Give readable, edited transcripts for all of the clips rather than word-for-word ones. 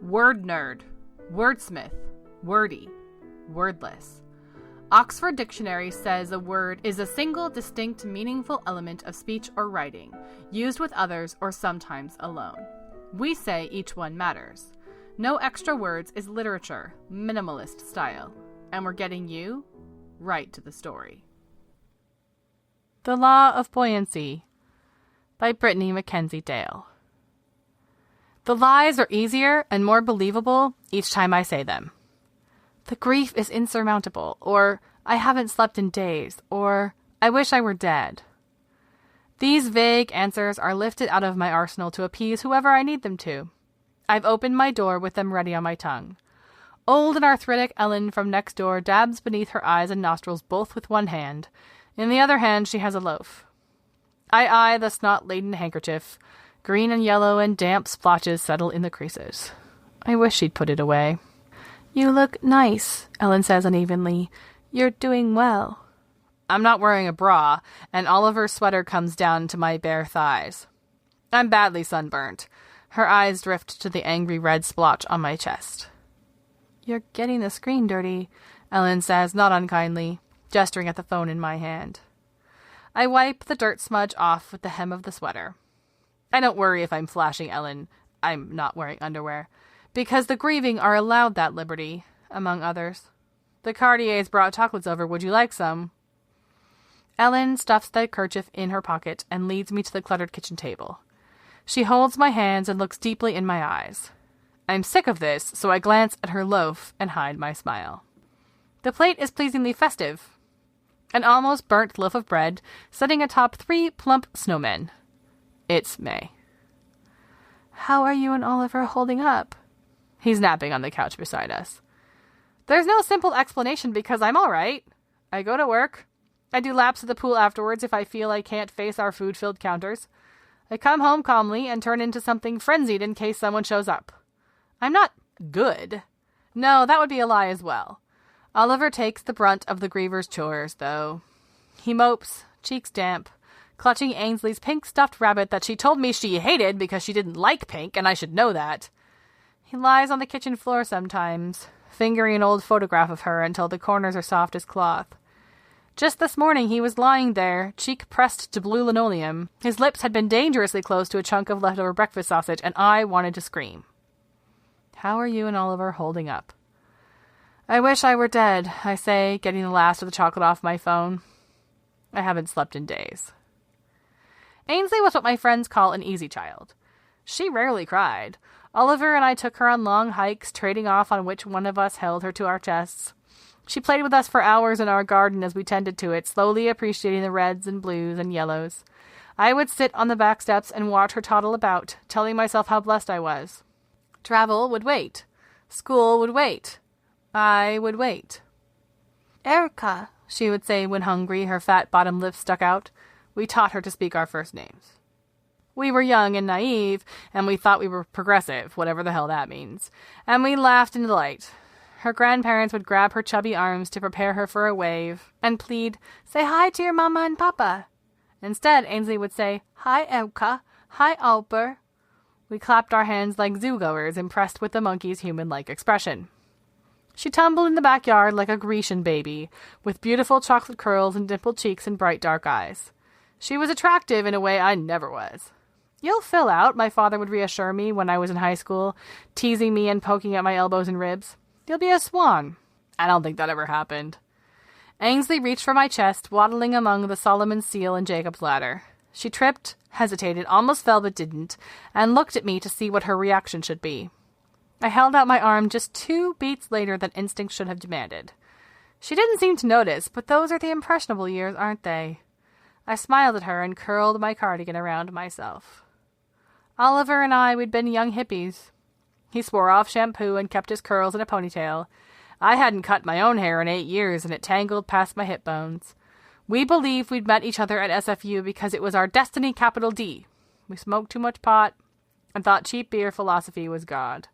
Word nerd, wordsmith, wordy, wordless. Oxford Dictionary says a word is a single, distinct, meaningful element of speech or writing, used with others or sometimes alone. We say each one matters. No extra words is literature, minimalist style. And we're getting you right to the story. The Law of Buoyancy by Brittany Mackenzie Dale. The lies are easier and more believable each time I say them. The grief is insurmountable, or I haven't slept in days, or I wish I were dead. These vague answers are lifted out of my arsenal to appease whoever I need them to. I've opened my door with them ready on my tongue. Old and arthritic Ellen from next door dabs beneath her eyes and nostrils both with one hand. In the other hand she has a loaf. I eye the snot-laden handkerchief. Green and yellow and damp splotches settle in the creases. I wish she'd put it away. You look nice, Ellen says unevenly. You're doing well. I'm not wearing a bra, and Oliver's sweater comes down to my bare thighs. I'm badly sunburnt. Her eyes drift to the angry red splotch on my chest. You're getting the screen dirty, Ellen says, not unkindly, gesturing at the phone in my hand. I wipe the dirt smudge off with the hem of the sweater. I don't worry if I'm flashing Ellen. I'm not wearing underwear. Because the grieving are allowed that liberty, among others. The Cartiers brought chocolates over. Would you like some? Ellen stuffs the kerchief in her pocket and leads me to the cluttered kitchen table. She holds my hands and looks deeply in my eyes. I'm sick of this, so I glance at her loaf and hide my smile. The plate is pleasingly festive. An almost burnt loaf of bread, sitting atop 3 plump snowmen. It's May. How are you and Oliver holding up? He's napping on the couch beside us. There's no simple explanation because I'm all right. I go to work. I do laps at the pool afterwards if I feel I can't face our food-filled counters. I come home calmly and turn into something frenzied in case someone shows up. I'm not good. No, that would be a lie as well. Oliver takes the brunt of the griever's chores, though. He mopes, cheeks damp, clutching Ainsley's pink stuffed rabbit that she told me she hated because she didn't like pink, and I should know that. He lies on the kitchen floor sometimes, fingering an old photograph of her until the corners are soft as cloth. Just this morning he was lying there, cheek pressed to blue linoleum. His lips had been dangerously close to a chunk of leftover breakfast sausage, and I wanted to scream. How are you and Oliver holding up? I wish I were dead, I say, getting the last of the chocolate off my phone. I haven't slept in days. Ainsley was what my friends call an easy child. She rarely cried. Oliver and I took her on long hikes, trading off on which one of us held her to our chests. She played with us for hours in our garden as we tended to it, slowly appreciating the reds and blues and yellows. I would sit on the back steps and watch her toddle about, telling myself how blessed I was. Travel would wait. School would wait. I would wait. Erica, she would say when hungry, her fat bottom lip stuck out. We taught her to speak our first names. We were young and naive, and we thought we were progressive, whatever the hell that means. And we laughed in delight. Her grandparents would grab her chubby arms to prepare her for a wave, and plead, "Say hi to your mama and papa." Instead, Ainsley would say, "Hi, Erica. Hi, Alper." We clapped our hands like zoo-goers, impressed with the monkey's human-like expression. She tumbled in the backyard like a Grecian baby, with beautiful chocolate curls and dimpled cheeks and bright dark eyes. She was attractive in a way I never was. You'll fill out, my father would reassure me when I was in high school, teasing me and poking at my elbows and ribs. You'll be a swan. I don't think that ever happened. Ainsley reached for my chest, waddling among the Solomon's seal and Jacob's ladder. She tripped, hesitated, almost fell but didn't, and looked at me to see what her reaction should be. I held out my arm just 2 beats later than instinct should have demanded. She didn't seem to notice, but those are the impressionable years, aren't they? I smiled at her and curled my cardigan around myself. Oliver and I, we'd been young hippies. He swore off shampoo and kept his curls in a ponytail. I hadn't cut my own hair in 8 years, and it tangled past my hip bones. We believed we'd met each other at SFU because it was our destiny, capital D. We smoked too much pot and thought cheap beer philosophy was God.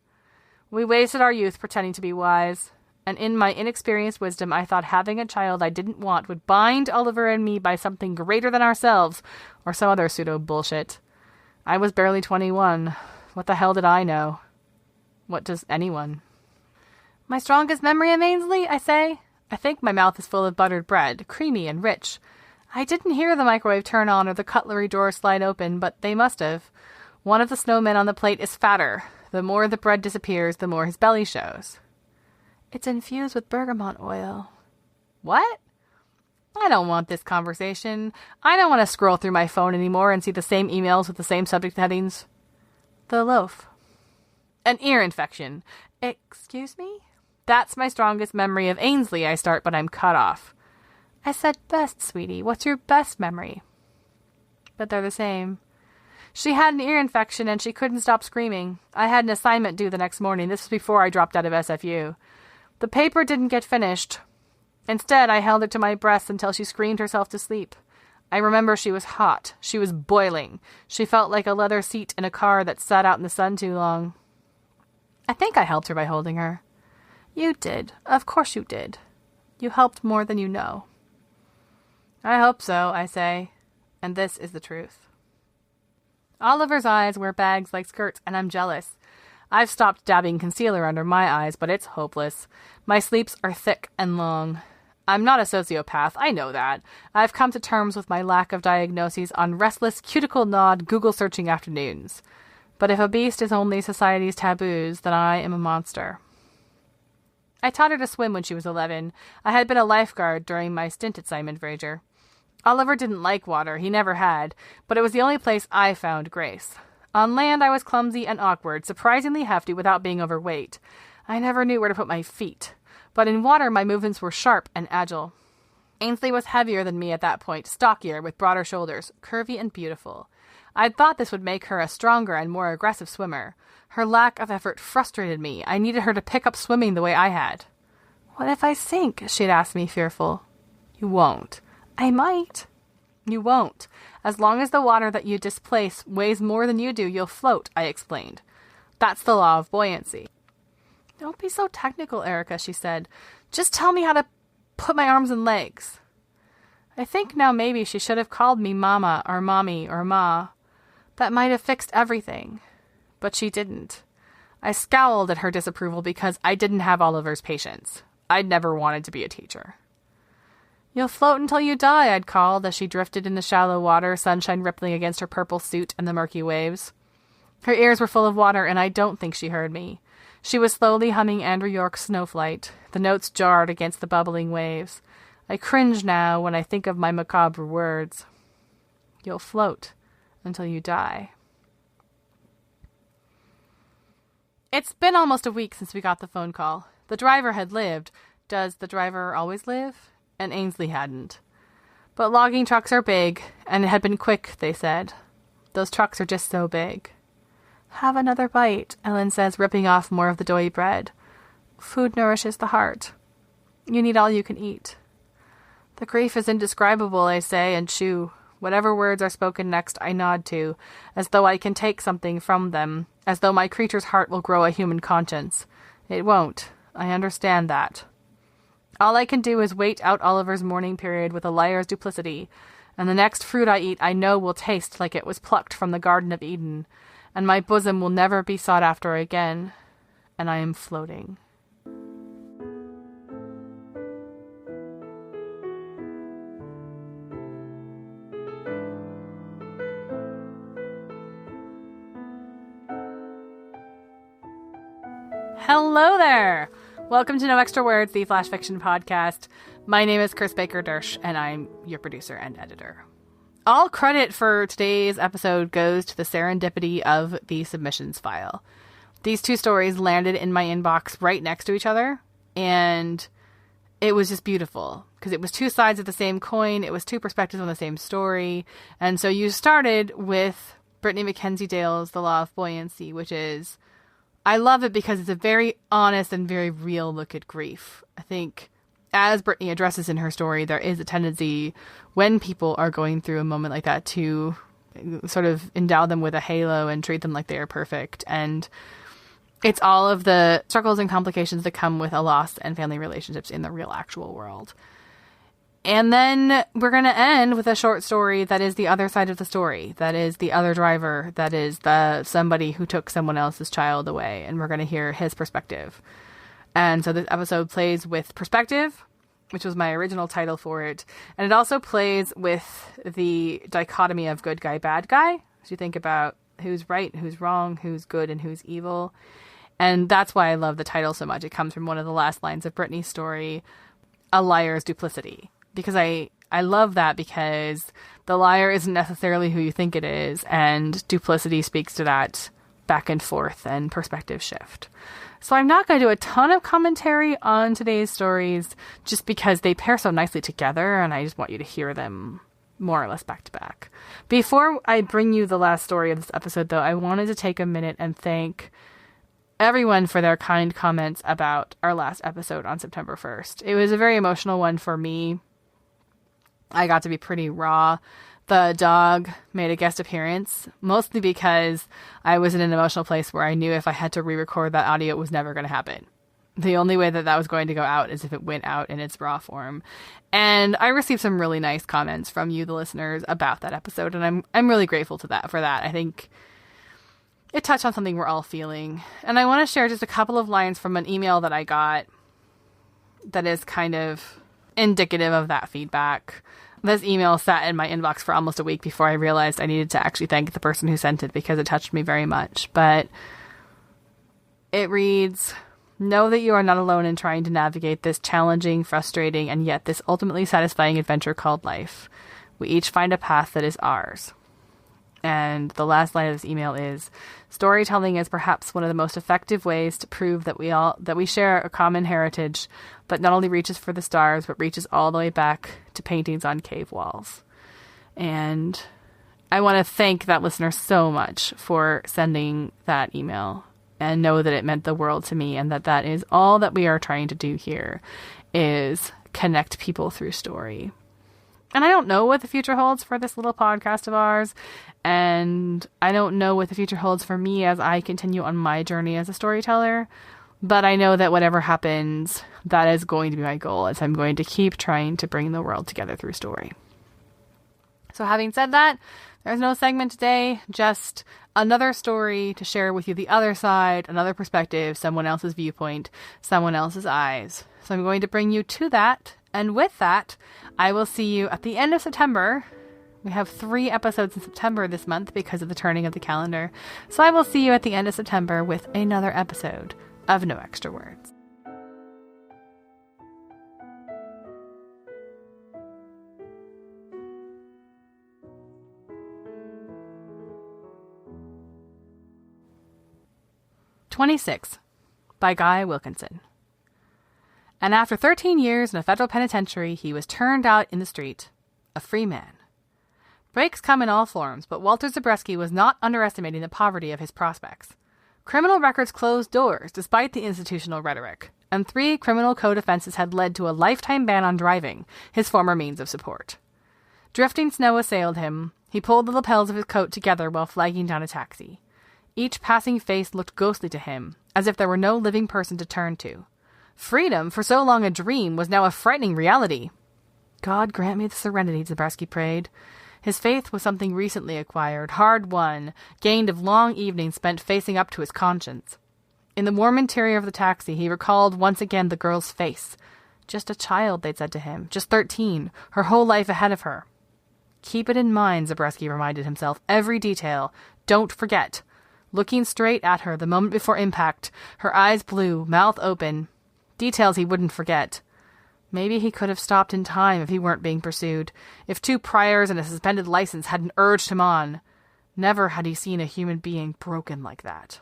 We wasted our youth pretending to be wise, and in my inexperienced wisdom I thought having a child I didn't want would bind Oliver and me by something greater than ourselves, or some other pseudo-bullshit. I was barely 21. What the hell did I know? What does anyone? My strongest memory of Ainsley, I say? I think my mouth is full of buttered bread, creamy and rich. I didn't hear the microwave turn on or the cutlery drawer slide open, but they must have. One of the snowmen on the plate is fatter. The more the bread disappears, the more his belly shows. It's infused with bergamot oil. What? I don't want this conversation. I don't want to scroll through my phone anymore and see the same emails with the same subject headings. The loaf. An ear infection. Excuse me? That's my strongest memory of Ainsley, I start, but I'm cut off. I said best, sweetie. What's your best memory? But they're the same. She had an ear infection and she couldn't stop screaming. I had an assignment due the next morning. This was before I dropped out of SFU. The paper didn't get finished. Instead, I held her to my breast until she screamed herself to sleep. I remember she was hot. She was boiling. She felt like a leather seat in a car that sat out in the sun too long. I think I helped her by holding her. You did. Of course you did. You helped more than you know. I hope so, I say. And this is the truth. Oliver's eyes wear bags like skirts, and I'm jealous. I've stopped dabbing concealer under my eyes, but it's hopeless. My sleeps are thick and long. I'm not a sociopath, I know that. I've come to terms with my lack of diagnoses on restless, cuticle-gnawed, Google-searching afternoons. But if a beast is only society's taboos, then I am a monster. I taught her to swim when she was 11. I had been a lifeguard during my stint at Simon Fraser. Oliver didn't like water, he never had, but it was the only place I found grace. On land, I was clumsy and awkward, surprisingly hefty without being overweight. I never knew where to put my feet, but in water, my movements were sharp and agile. Ainsley was heavier than me at that point, stockier, with broader shoulders, curvy and beautiful. I'd thought this would make her a stronger and more aggressive swimmer. Her lack of effort frustrated me. I needed her to pick up swimming the way I had. What if I sink? She'd ask me, fearful. You won't. I might. You won't. As long as the water that you displace weighs more than you do, you'll float, I explained. That's the law of buoyancy. Don't be so technical, Erica, she said. Just tell me how to put my arms and legs. I think now maybe she should have called me Mama or Mommy or Ma. That might have fixed everything. But she didn't. I scowled at her disapproval because I didn't have Oliver's patience. I'd never wanted to be a teacher. You'll float until you die, I'd called as she drifted in the shallow water, sunshine rippling against her purple suit and the murky waves. Her ears were full of water, and I don't think she heard me. She was slowly humming Andrew York's Snowflight. The notes jarred against the bubbling waves. I cringe now when I think of my macabre words. You'll float until you die. It's been almost a week since we got the phone call. The driver had lived. Does the driver always live? And Ainsley hadn't. But logging trucks are big, and it had been quick, they said. Those trucks are just so big. Have another bite, Ellen says, ripping off more of the doughy bread. Food nourishes the heart. You need all you can eat. The grief is indescribable, I say, and chew. Whatever words are spoken next, I nod to, as though I can take something from them, as though my creature's heart will grow a human conscience. It won't. I understand that. All I can do is wait out Oliver's mourning period with a liar's duplicity, and the next fruit I eat I know will taste like it was plucked from the Garden of Eden, and my bosom will never be sought after again, and I am floating. Hello there! Welcome to No Extra Words, the Flash Fiction Podcast. My name is Chris Baker-Dersch, and I'm your producer and editor. All credit for today's episode goes to the serendipity of the submissions file. These two stories landed in my inbox right next to each other, and it was just beautiful, because it was two sides of the same coin, it was two perspectives on the same story, and so you started with Brittany Mackenzie Dale's The Law of Buoyancy, which is... I love it because it's a very honest and very real look at grief. I think, as Brittany addresses in her story, there is a tendency when people are going through a moment like that to sort of endow them with a halo and treat them like they are perfect. And it's all of the struggles and complications that come with a loss and family relationships in the real actual world. And then we're going to end with a short story that is the other side of the story. That is the other driver. That is somebody who took someone else's child away. And we're going to hear his perspective. And so this episode plays with perspective, which was my original title for it. And it also plays with the dichotomy of good guy, bad guy. As you think about who's right, who's wrong, who's good, and who's evil. And that's why I love the title so much. It comes from one of the last lines of Brittany's story, A Liar's Duplicity. Because I love that, because the liar isn't necessarily who you think it is, and duplicity speaks to that back and forth and perspective shift. So I'm not going to do a ton of commentary on today's stories, just because they pair so nicely together, and I just want you to hear them more or less back to back. Before I bring you the last story of this episode, though, I wanted to take a minute and thank everyone for their kind comments about our last episode on September 1st. It was a very emotional one for me. I got to be pretty raw. The dog made a guest appearance, mostly because I was in an emotional place where I knew if I had to re-record that audio, it was never going to happen. The only way that that was going to go out is if it went out in its raw form. And I received some really nice comments from you, the listeners, about that episode, and I'm really grateful for that. I think it touched on something we're all feeling. And I want to share just a couple of lines from an email that I got that is kind of indicative of that feedback. This email sat in my inbox for almost a week before I realized I needed to actually thank the person who sent it, because it touched me very much. But it reads, "Know that you are not alone in trying to navigate this challenging, frustrating, and yet this ultimately satisfying adventure called life. We each find a path that is ours." And the last line of this email is, "Storytelling is perhaps one of the most effective ways to prove that we share a common heritage that not only reaches for the stars, but reaches all the way back to paintings on cave walls." And I want to thank that listener so much for sending that email, and know that it meant the world to me, and that is all that we are trying to do here, is connect people through story. And I don't know what the future holds for this little podcast of ours, and I don't know what the future holds for me as I continue on my journey as a storyteller, but I know that whatever happens, that is going to be my goal, as I'm going to keep trying to bring the world together through story. So having said that, there's no segment today, just another story to share with you, the other side, another perspective, someone else's viewpoint, someone else's eyes. So I'm going to bring you to that. And with that, I will see you at the end of September. We have 3 episodes in September this month because of the turning of the calendar. So I will see you at the end of September with another episode of No Extra Words. "26" by Guy Wilkinson. "And after 13 years in a federal penitentiary, he was turned out in the street, a free man. Breaks come in all forms, but Walter Zabreski was not underestimating the poverty of his prospects. Criminal records closed doors, despite the institutional rhetoric, and 3 criminal code offenses had led to a lifetime ban on driving, his former means of support. Drifting snow assailed him. He pulled the lapels of his coat together while flagging down a taxi. Each passing face looked ghostly to him, as if there were no living person to turn to. Freedom, for so long a dream, was now a frightening reality. God grant me the serenity, Zabreski prayed. His faith was something recently acquired, hard-won, gained of long evenings spent facing up to his conscience. In the warm interior of the taxi, he recalled once again the girl's face. Just a child, they'd said to him. Just 13, her whole life ahead of her. Keep it in mind, Zabreski reminded himself. Every detail. Don't forget. Looking straight at her the moment before impact, her eyes blue, mouth open. Details he wouldn't forget. Maybe he could have stopped in time if he weren't being pursued, if 2 priors and a suspended license hadn't urged him on. Never had he seen a human being broken like that.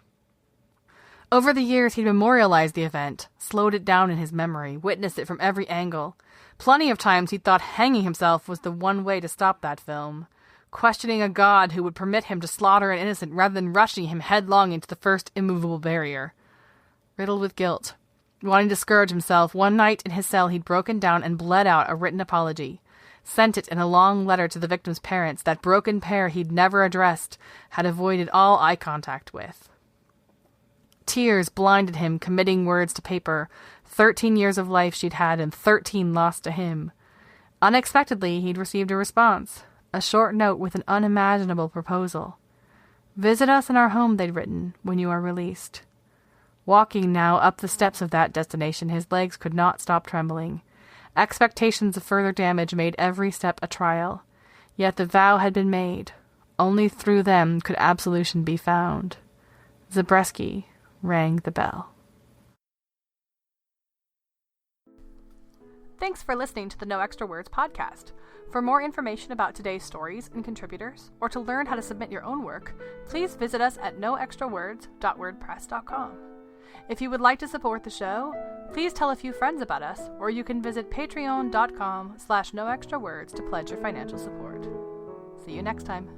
Over the years, he'd memorialized the event, slowed it down in his memory, witnessed it from every angle. Plenty of times he'd thought hanging himself was the one way to stop that film, questioning a god who would permit him to slaughter an innocent rather than rushing him headlong into the first immovable barrier. Riddled with guilt, wanting to scourge himself, one night in his cell he'd broken down and bled out a written apology, sent it in a long letter to the victim's parents, that broken pair he'd never addressed, had avoided all eye contact with. Tears blinded him, committing words to paper. 13 years of life she'd had and 13 lost to him. Unexpectedly, he'd received a response, a short note with an unimaginable proposal. Visit us in our home, they'd written, when you are released. Walking now up the steps of that destination, his legs could not stop trembling. Expectations of further damage made every step a trial. Yet the vow had been made. Only through them could absolution be found. Zabreski rang the bell. Thanks for listening to the No Extra Words podcast. For more information about today's stories and contributors, or to learn how to submit your own work, please visit us at noextrawords.wordpress.com. If you would like to support the show, please tell a few friends about us, or you can visit patreon.com/noextrawords to pledge your financial support. See you next time.